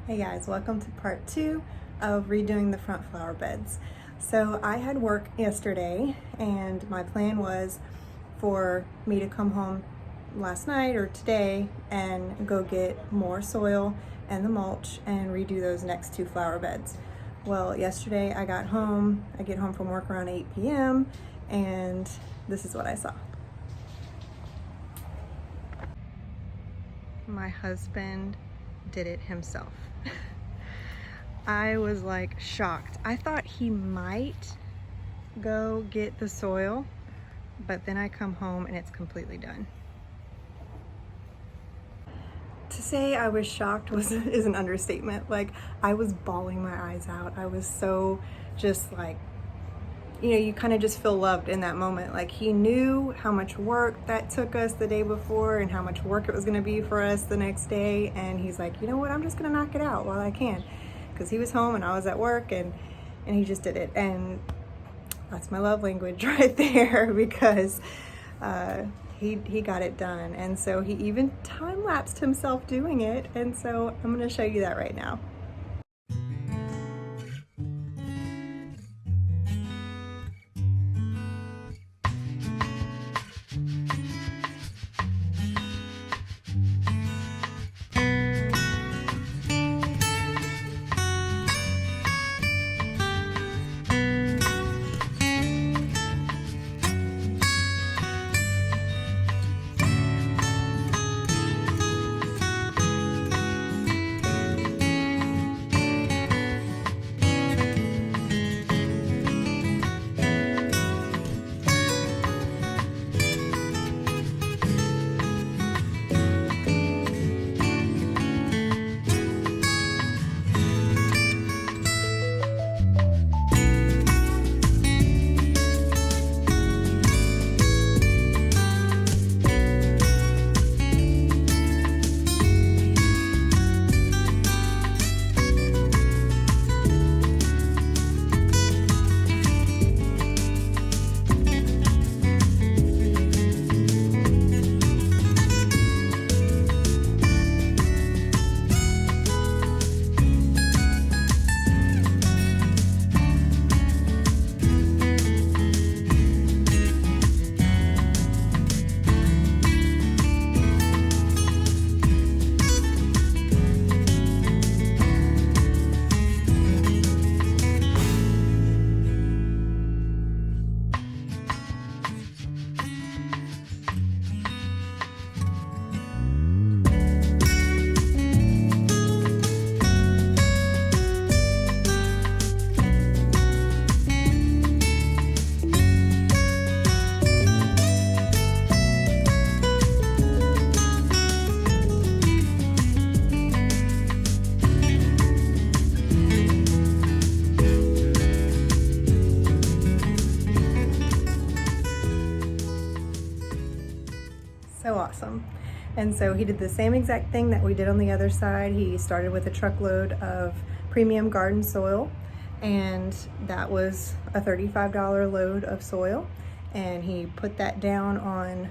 Hey guys, welcome to part 2 of redoing the front flower beds. So I had work yesterday and my plan was for me to come home last night or today and go get more soil and the mulch and redo those next 2 flower beds. Well, yesterday I get home from work around 8 p.m. and this is what I saw. My husband did it himself. I was like shocked. I thought he might go get the soil, but then I come home and it's completely done. To say I was shocked is an understatement. Like, I was bawling my eyes out. I was so just like, you kind of just feel loved in that moment. Like, he knew how much work that took us the day before and how much work it was going to be for us the next day. And he's like, you know what, I'm just going to knock it out while I can. Because he was home and I was at work and he just did it. And that's my love language right there, because he got it done. And so he even time-lapsed himself doing it. And so I'm going to show you that right now. So awesome. And so he did the same exact thing that we did on the other side. He started with a truckload of premium garden soil, and that was a $35 load of soil. And he put that down on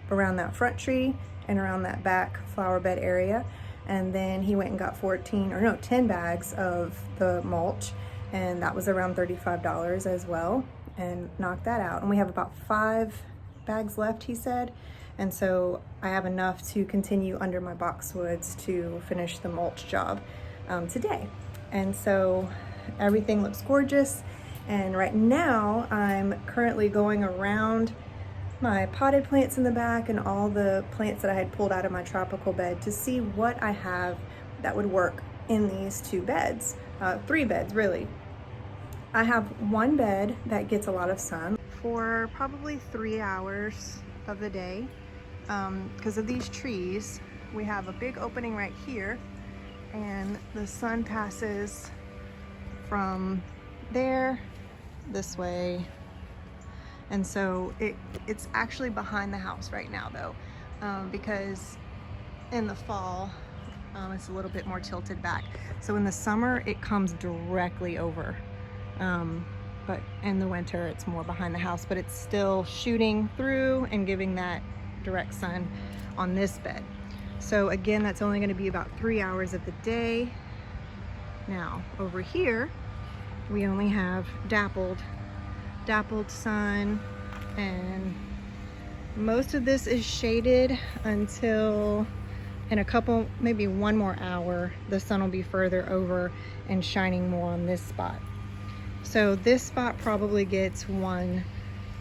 around that front tree and around that back flower bed area. And then he went and got 10 bags of the mulch, and that was around $35 as well, and knocked that out. And we have about 5 bags left, he said. And so I have enough to continue under my boxwoods to finish the mulch job today. And so everything looks gorgeous. And right now I'm currently going around my potted plants in the back and all the plants that I had pulled out of my tropical bed to see what I have that would work in these 2 beds, 3 beds really. I have one bed that gets a lot of sun for probably 3 hours of the day. Because of these trees, we have a big opening right here, and the sun passes from there this way, and so it's actually behind the house right now though, because in the fall it's a little bit more tilted back. So in the summer it comes directly over, but in the winter it's more behind the house, but it's still shooting through and giving that direct sun on this bed. So again, that's only going to be about 3 hours of the day. Now over here we only have dappled sun, and most of this is shaded until in a couple, maybe one more hour, the sun will be further over and shining more on this spot. So this spot probably gets 1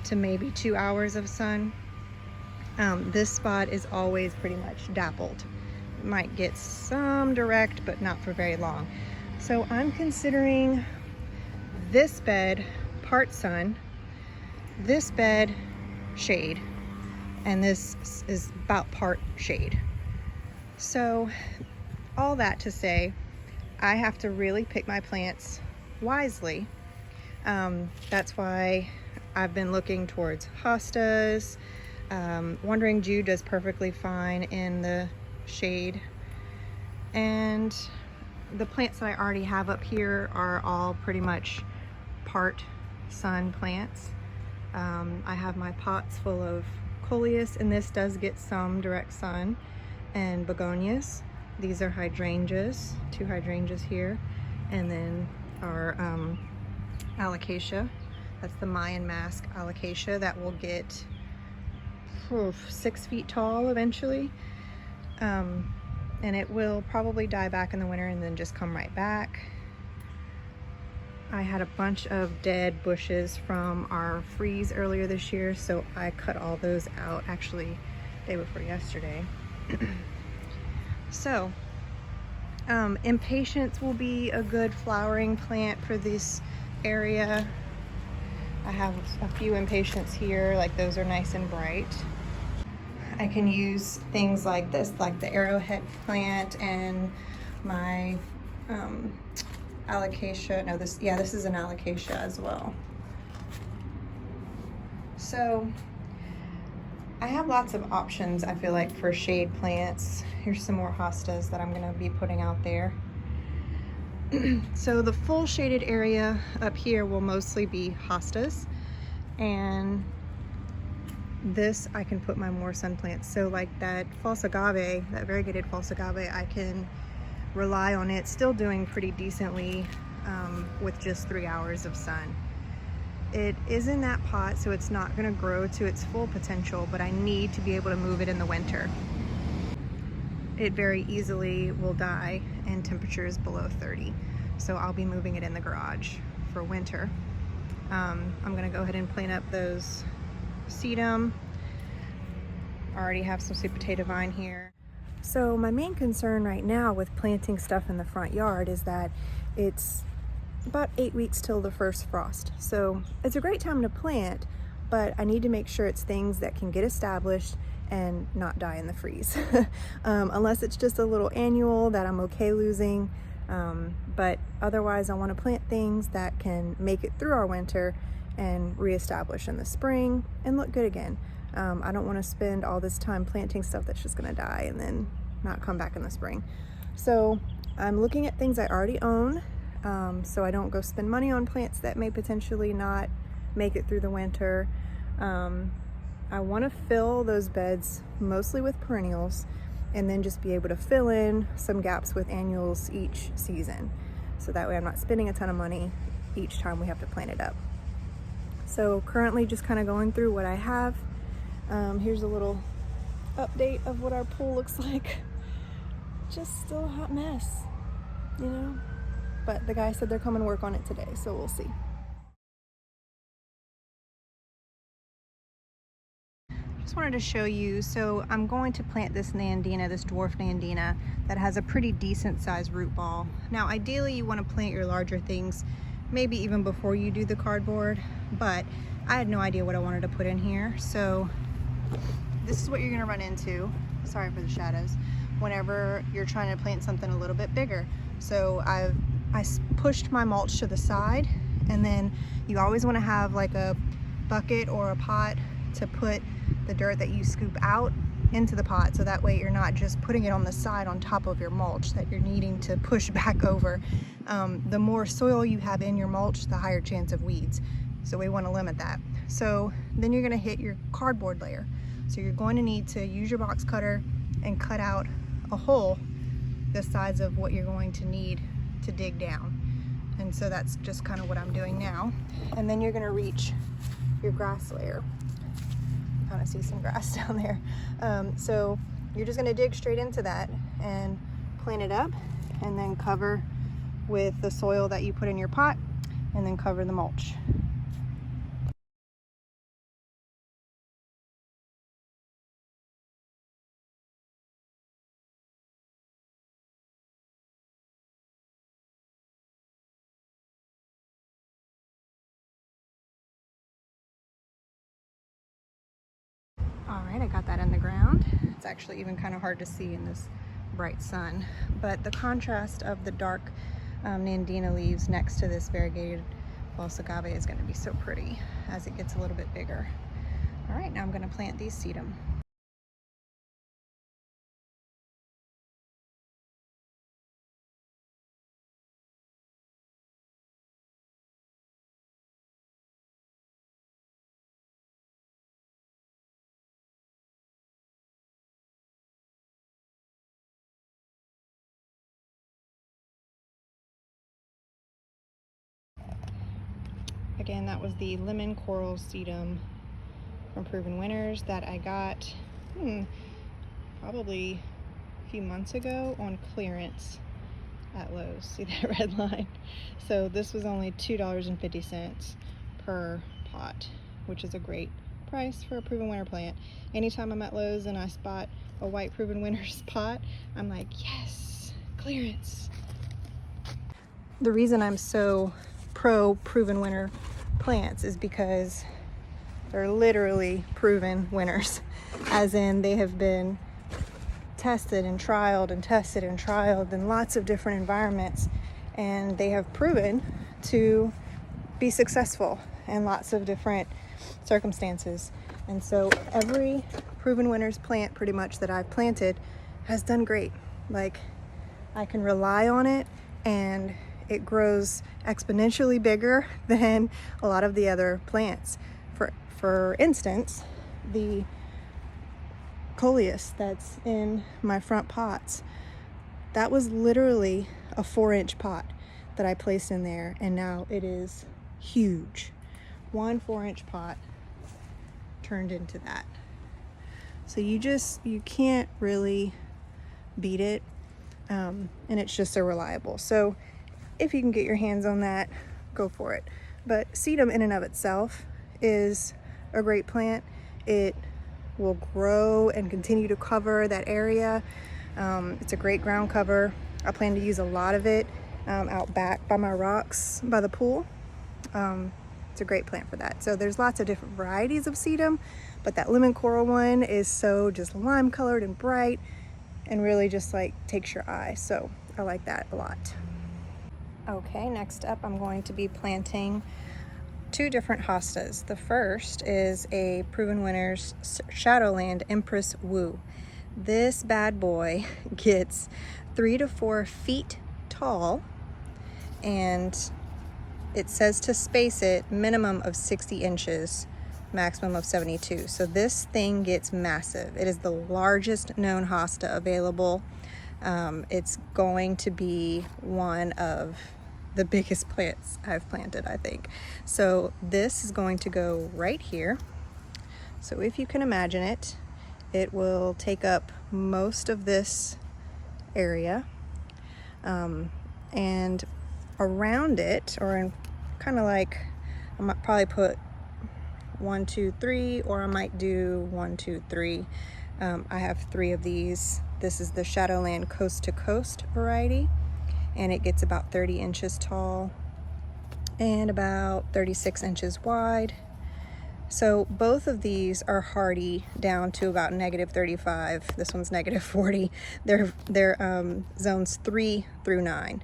to maybe 2 hours of sun. This spot is always pretty much dappled. It might get some direct, but not for very long. So I'm considering this bed part sun, this bed shade, and this is about part shade. So all that to say, I have to really pick my plants wisely. That's why I've been looking towards hostas. Wandering Jew does perfectly fine in the shade. And the plants that I already have up here are all pretty much part sun plants. I have my pots full of coleus, and this does get some direct sun, and begonias. These are hydrangeas, 2 hydrangeas here, and then our alocasia. That's the Mayan mask alocasia that will get 6 feet tall eventually, and it will probably die back in the winter and then just come right back. I had a bunch of dead bushes from our freeze earlier this year, so I cut all those out, actually day before yesterday. So impatiens will be a good flowering plant for this area. I have a few impatiens here, like those are nice and bright. I can use things like this, like the arrowhead plant, and my alocasia. No, this is an alocasia as well. So I have lots of options, I feel like, for shade plants. Here's some more hostas that I'm gonna be putting out there. So the full shaded area up here will mostly be hostas, and this I can put my more sun plants. So like that false agave, that variegated false agave, I can rely on it still doing pretty decently with just 3 hours of sun. It is in that pot, so it's not going to grow to its full potential, but I need to be able to move it in the winter. It very easily will die in temperatures below 30, so I'll be moving it in the garage for winter. I'm going to go ahead and plant up those sedum. I already have some sweet potato vine here. So my main concern right now with planting stuff in the front yard is that it's about 8 weeks till the first frost. So it's a great time to plant, but I need to make sure it's things that can get established and not die in the freeze. Unless it's just a little annual that I'm okay losing. But otherwise I want to plant things that can make it through our winter and reestablish in the spring and look good again. I don't want to spend all this time planting stuff that's just going to die and then not come back in the spring. So I'm looking at things I already own, so I don't go spend money on plants that may potentially not make it through the winter. I want to fill those beds mostly with perennials, and then just be able to fill in some gaps with annuals each season. So that way I'm not spending a ton of money each time we have to plant it up. So currently just kind of going through what I have. Here's a little update of what our pool looks like. Just still a hot mess, you know? But the guy said they're coming to work on it today, so we'll see. Just wanted to show you, so I'm going to plant this Nandina, this dwarf Nandina, that has a pretty decent sized root ball. Now ideally you want to plant your larger things maybe even before you do the cardboard, but I had no idea what I wanted to put in here. So this is what you're going to run into, sorry for the shadows, whenever you're trying to plant something a little bit bigger. So I pushed my mulch to the side, and then you always want to have like a bucket or a pot to put the dirt that you scoop out into the pot, so that way you're not just putting it on the side on top of your mulch that you're needing to push back over. The more soil you have in your mulch, the higher chance of weeds, so we want to limit that. So then you're going to hit your cardboard layer, so you're going to need to use your box cutter and cut out a hole the size of what you're going to need to dig down. And so that's just kind of what I'm doing now. And then you're gonna reach your grass layer. Kind of see some grass down there. So you're just gonna dig straight into that and plant it up, and then cover with the soil that you put in your pot, and then cover the mulch. All right, I got that in the ground. It's actually even kind of hard to see in this bright sun, but the contrast of the dark Nandina leaves next to this variegated false agave is going to be so pretty as it gets a little bit bigger. All right, now I'm going to plant these sedum. Again, that was the lemon coral sedum from Proven Winners that I got probably a few months ago on clearance at Lowe's. See that red line? So this was only $2.50 per pot, which is a great price for a Proven Winner plant. Anytime I'm at Lowe's and I spot a white Proven Winners pot, I'm like, yes, clearance. The reason I'm so pro Proven Winner plants is because they're literally proven winners, as in they have been tested and trialed and tested and trialed in lots of different environments, and they have proven to be successful in lots of different circumstances. And so every Proven Winners plant pretty much that I've planted has done great. Like, I can rely on it, and it grows exponentially bigger than a lot of the other plants. For instance, the coleus that's in my front pots, that was literally a 4-inch pot that I placed in there, and now it is huge. One 4-inch pot turned into that. So you can't really beat it, and it's just so reliable. So if you can get your hands on that, go for it. But sedum in and of itself is a great plant. It will grow and continue to cover that area. It's a great ground cover. I plan to use a lot of it out back by my rocks by the pool. It's a great plant for that. So there's lots of different varieties of sedum, but that lemon coral one is so just lime colored and bright and really just like takes your eye. So I like that a lot. Okay, next up I'm going to be planting 2 different hostas. The first is a Proven Winners Shadowland Empress Woo. This bad boy gets 3 to 4 feet tall, and it says to space it minimum of 60 inches, maximum of 72. So this thing gets massive. It is the largest known hosta available. It's going to be one of the biggest plants I've planted, I think. So this is going to go right here. So if you can imagine it, it will take up most of this area, and around it, or in kind of like, I might probably put 1, 2, 3, or I might do 1, 2, 3. I have 3 of these. This is the Shadowland Coast to Coast variety, and it gets about 30 inches tall and about 36 inches wide. So both of these are hardy down to about -35. This one's -40. They're zones 3 through 9.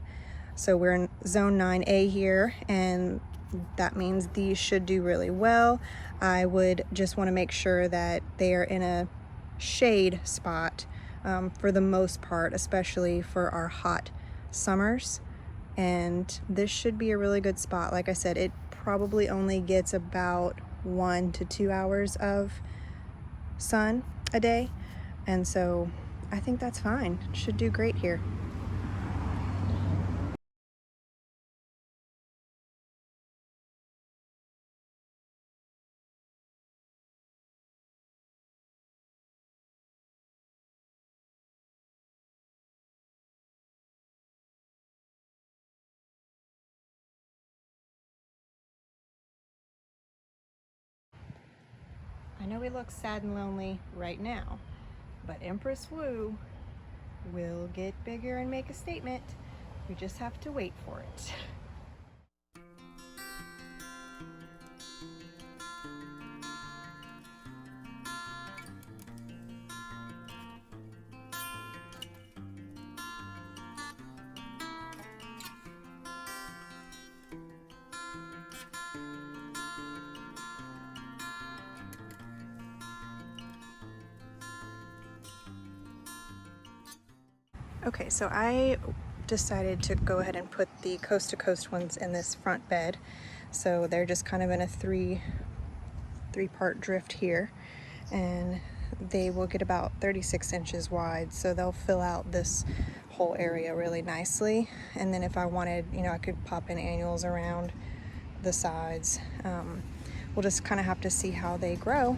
So we're in zone 9A here, and that means these should do really well. I would just want to make sure that they are in a shade spot for the most part, especially for our hot summers. And this should be a really good spot. Like I said, it probably only gets about 1 to 2 hours of sun a day, and so I think that's fine. It should do great here. I know he looks sad and lonely right now, but Empress Wu will get bigger and make a statement. We just have to wait for it. Okay, so I decided to go ahead and put the coast to coast ones in this front bed. So they're just kind of in a three-part drift here, and they will get about 36 inches wide. So they'll fill out this whole area really nicely. And then if I wanted, you know, I could pop in annuals around the sides. We'll just kind of have to see how they grow.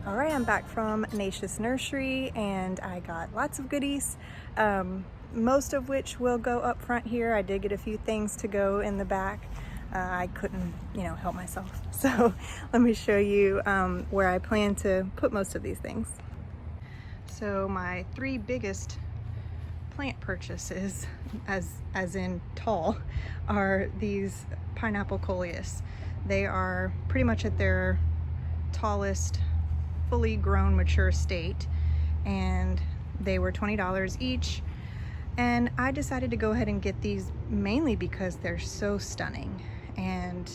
All right, I'm back from Natius Nursery, and I got lots of goodies, most of which will go up front here. I did get a few things to go in the back. I couldn't, you know, help myself. So let me show you where I plan to put most of these things. So my three biggest plant purchases, as in tall, are these pineapple coleus. They are pretty much at their tallest fully grown mature state, and they were $20 each. And I decided to go ahead and get these mainly because they're so stunning, and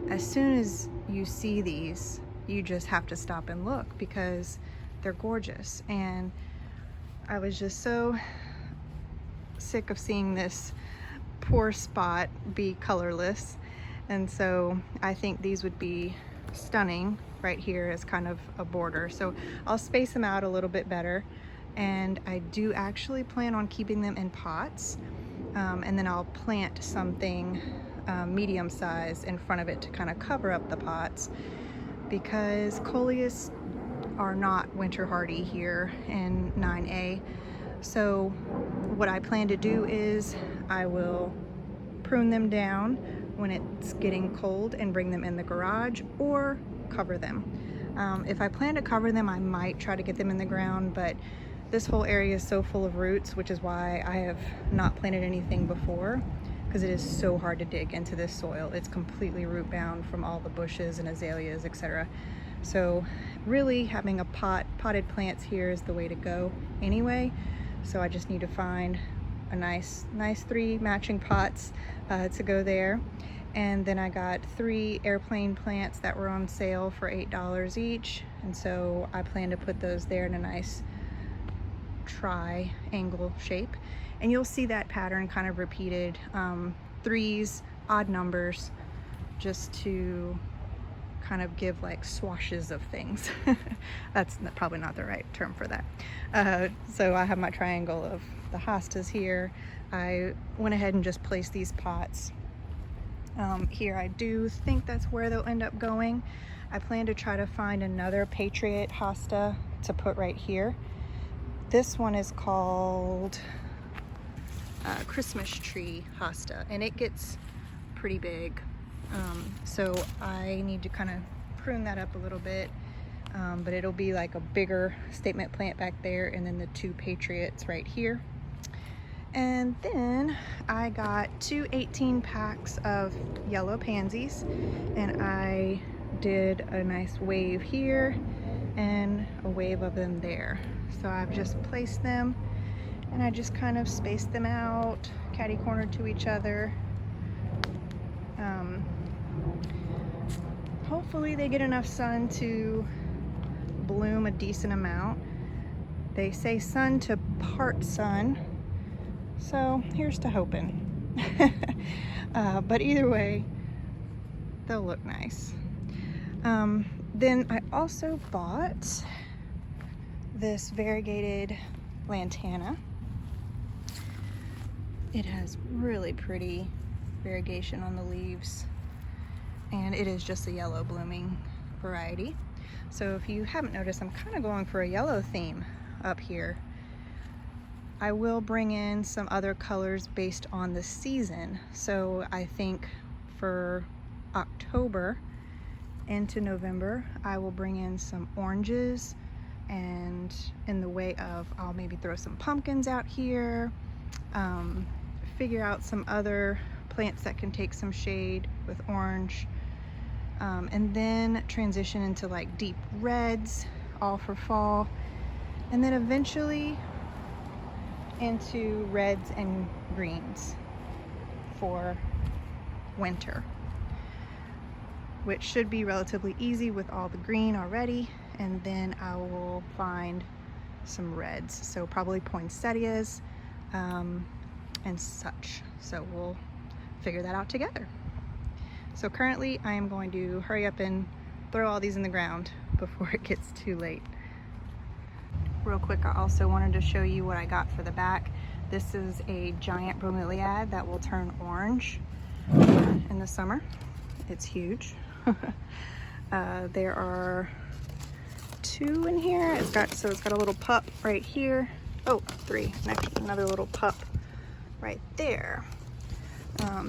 as soon as you see these you just have to stop and look because they're gorgeous. And I was just so sick of seeing this poor spot be colorless, and so I think these would be stunning right here as kind of a border. So I'll space them out a little bit better, and I do actually plan on keeping them in pots, and then I'll plant something medium size in front of it to kind of cover up the pots, because coleus are not winter hardy here in 9A. So what I plan to do is I will prune them down when it's getting cold and bring them in the garage, or cover them. If I plan to cover them, I might try to get them in the ground, but this whole area is so full of roots, which is why I have not planted anything before, because it is so hard to dig into this soil. It's completely root bound from all the bushes and azaleas, etc. So really having a potted plants here is the way to go anyway. So I just need to find a nice 3 matching pots to go there. And then I got 3 airplane plants that were on sale for $8 each, and so I plan to put those there in a nice triangle shape. And you'll see that pattern kind of repeated, 3s, odd numbers, just to kind of give like swashes of things. That's probably not the right term for that. So I have my triangle of the hostas here. I went ahead and just placed these pots here. I do think that's where they'll end up going. I plan to try to find another Patriot hosta to put right here. This one is called Christmas tree hosta, and it gets pretty big. So I need to kind of prune that up a little bit, but it'll be like a bigger statement plant back there, and then the 2 Patriots right here. And then I got 2 18 packs of yellow pansies, and I did a nice wave here and a wave of them there. So I've just placed them, and I just kind of spaced them out catty corner to each other. Hopefully they get enough sun to bloom a decent amount. They say sun to part sun, so here's to hoping. But either way, they'll look nice. Then I also bought this variegated lantana, It has really pretty variegation on the leaves, and it is just a yellow blooming variety. So if you haven't noticed, I'm kind of going for a yellow theme up here. I will bring in some other colors based on the season. So I think for October into November, I will bring in some oranges, and in the way of, I'll maybe throw some pumpkins out here, figure out some other plants that can take some shade with orange, and then transition into like deep reds, all for fall, and then eventually into reds and greens for winter, which should be relatively easy with all the green already. And then I will find some reds, so probably poinsettias and such. So we'll figure that out together. So currently I am going to hurry up and throw all these in the ground before it gets too late. Real quick, I also wanted to show you what I got for the back. This is a giant bromeliad that will turn orange in the summer. It's huge. There are 2 in here. It's got a little pup right here. Oh, 3. Next, another little pup right there.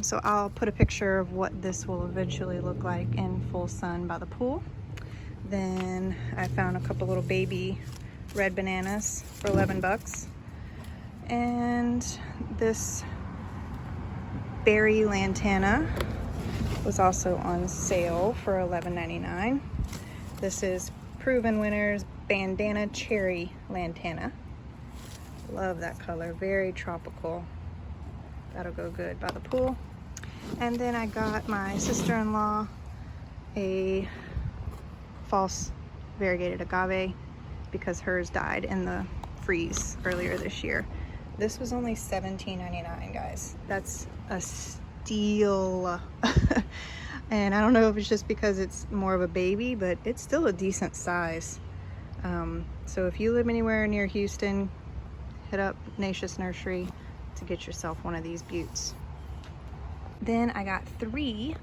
So I'll put a picture of what this will eventually look like in full sun by the pool. Then I found a couple little baby red bananas for 11 bucks. And this berry lantana was also on sale for $11.99. This is Proven Winners Bandana Cherry Lantana. Love that color, very tropical. That'll go good by the pool. And then I got my sister-in-law a false variegated agave because hers died in the freeze earlier this year. This was only $17.99, guys. That's a steal. And I don't know if it's just because it's more of a baby, but it's still a decent size. So if you live anywhere near Houston, hit up Natius Nursery to get yourself one of these buttes. Then I got 3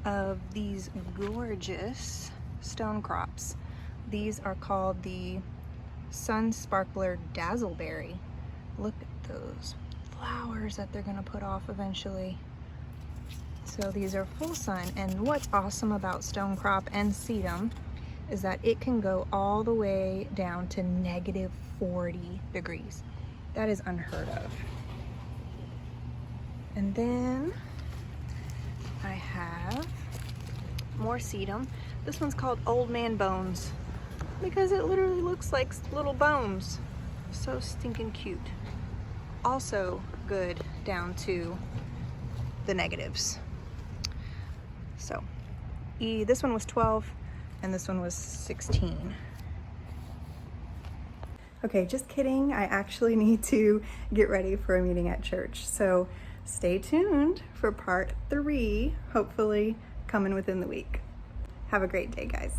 of these gorgeous stone crops. These are called the Sun Sparkler Dazzleberry. Look at those flowers that they're gonna put off eventually. So these are full sun, and what's awesome about stone crop and sedum is that it can go all the way down to -40 degrees. That is unheard of. And then I have more sedum. This one's called Old Man Bones because it literally looks like little bones. So stinking cute. Also good down to the negatives. So this one was 12 and this one was 16. Okay, just kidding. I actually need to get ready for a meeting at church. So stay tuned for part 3, hopefully coming within the week. Have a great day, guys.